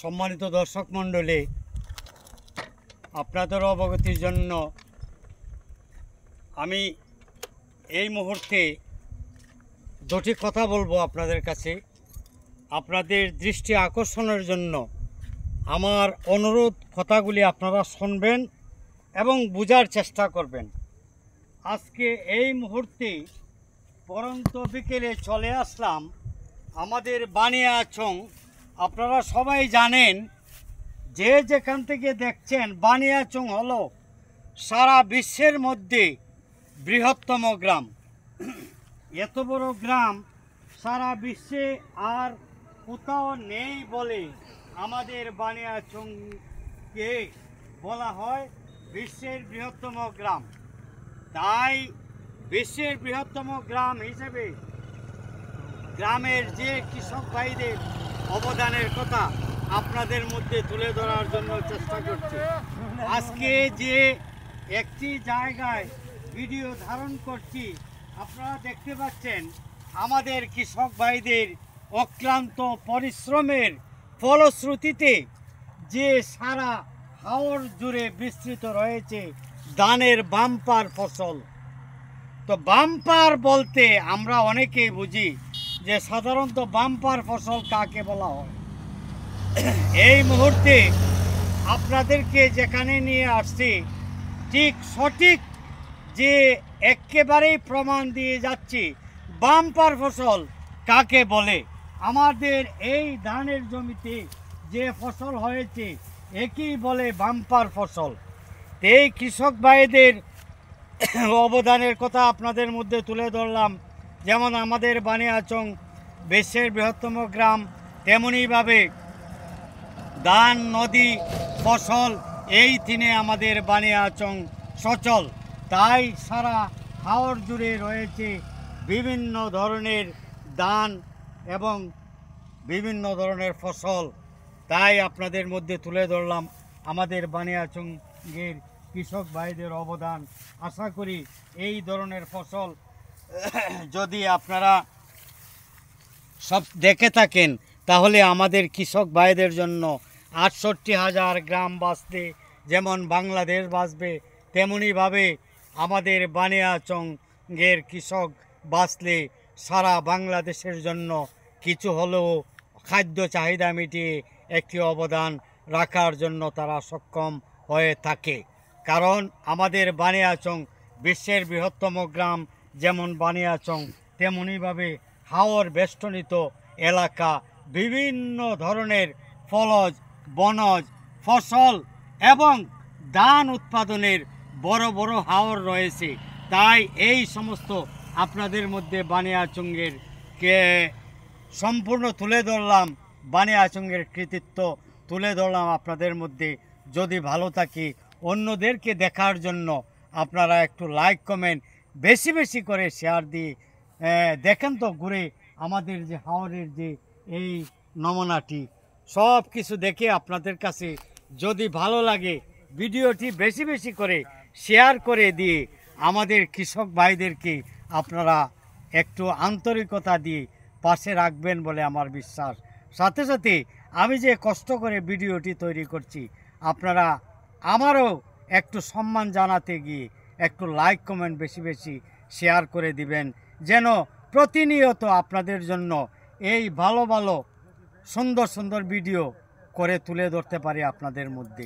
সম্মানিত দর্শক মণ্ডলী, আপনাদের অবগতির জন্য আমি এই মুহূর্তে দুটি কথা বলবো আপনাদের কাছে। আপনাদের দৃষ্টি আকর্ষণের জন্য আমার অনুরোধ, কথাগুলি আপনারা শুনবেন এবং বোঝার চেষ্টা করবেন। আজকে এই মুহূর্তে পরন্ত বিকেলে চলে আসলাম আমাদের বানিয়াচং। আপনারা সবাই জানেন, যে যেখান থেকে দেখছেন, বানিয়াচং হলো সারা বিশ্বের মধ্যে বৃহত্তম গ্রাম। এত বড় গ্রাম সারা বিশ্বে আর কোথাও নেই বলে আমাদের বানিয়াচংকে বলা হয় বিশ্বের বৃহত্তম গ্রাম। তাই বিশ্বের বৃহত্তম গ্রাম হিসেবে গ্রামের যে কৃষক ভাইদের অবদানের কথা আপনাদের মধ্যে তুলে ধরার জন্য চেষ্টা করছি। আজকে যে একটি জায়গায় ভিডিও ধারণ করছি, আপনারা দেখতে পাচ্ছেন আমাদের কৃষক ভাইদের অক্লান্ত পরিশ্রমের ফলশ্রুতিতে যে সারা হাওর জুড়ে বিস্তৃত রয়েছে ধানের বাম্পার ফসল। তো বাম্পার বলতে আমরা অনেকেই বুঝি যে সাধারণত বাম্পার ফসল কাকে বলা হয়। এই মুহূর্তে আপনাদেরকে যেখানে নিয়ে আসছি, ঠিক সঠিক যে একেবারেই প্রমাণ দিয়ে যাচ্ছি বাম্পার ফসল কাকে বলে। আমাদের এই ধানের জমিতে যে ফসল হয়েছে একেই বলে বাম্পার ফসল। এই কৃষক ভাইদের অবদানের কথা আপনাদের মধ্যে তুলে ধরলাম। যেমন আমাদের বানিয়াচং বিশ্বের বৃহত্তম গ্রাম, তেমনিভাবে ধান, নদী, ফসল এই তিনে আমাদের বানিয়াচং সচল। তাই সারা হাওর জুড়ে রয়েছে বিভিন্ন ধরনের ধান এবং বিভিন্ন ধরনের ফসল। তাই আপনাদের মধ্যে তুলে ধরলাম আমাদের বানিয়াচংয়ের কৃষক ভাইদের অবদান। আশা করি এই ধরনের ফসল যদি আপনারা সব দেখে থাকেন, তাহলে আমাদের কৃষক ভাইদের জন্য ৬৮,০০০ গ্রাম বাঁচতে যেমন বাংলাদেশ বাঁচবে, তেমনিভাবে আমাদের বানিয়াচংয়ের কৃষক বাঁচলে সারা বাংলাদেশের জন্য কিছু হলেও খাদ্য চাহিদা মিটিয়ে একটি অবদান রাখার জন্য তারা সক্ষম হয়ে থাকে। কারণ আমাদের বানিয়াচং বিশ্বের বৃহত্তম গ্রাম যেমন বানিয়াচং, তেমনিভাবে হাওর বেষ্টনিত এলাকা, বিভিন্ন ধরনের ফলজ, বনজ, ফসল এবং ধান উৎপাদনের বড় বড় হাওর রয়েছে। তাই এই সমস্ত আপনাদের মধ্যে বানিয়াচংয়ের সম্পূর্ণ তুলে ধরলাম, বানিয়াচংয়ের কৃতিত্ব তুলে ধরলাম আপনাদের মধ্যে। যদি ভালো থাকি, অন্যদেরকে দেখার জন্য আপনারা একটু লাইক, কমেন্ট বেশি বেশি করে শেয়ার দিয়ে দেখেন তো ঘুরে আমাদের যে হাওরের যে এই নমুনাটি, সব কিছু দেখে আপনাদের কাছে যদি ভালো লাগে, ভিডিওটি বেশি বেশি করে শেয়ার করে দিয়ে আমাদের কৃষক ভাইদেরকে আপনারা একটু আন্তরিকতা দিয়ে পাশে রাখবেন বলে আমার বিশ্বাস। সাথে সাথে আমি যে কষ্ট করে ভিডিওটি তৈরি করছি, আপনারা আমারও একটু সম্মান জানাতে গিয়ে একটু লাইক, কমেন্ট বেশি বেশি শেয়ার করে দিবেন, যেন প্রতিনিয়ত আপনাদের জন্য এই ভালো ভালো সুন্দর সুন্দর ভিডিও করে তুলে ধরতে পারি আপনাদের মধ্যে।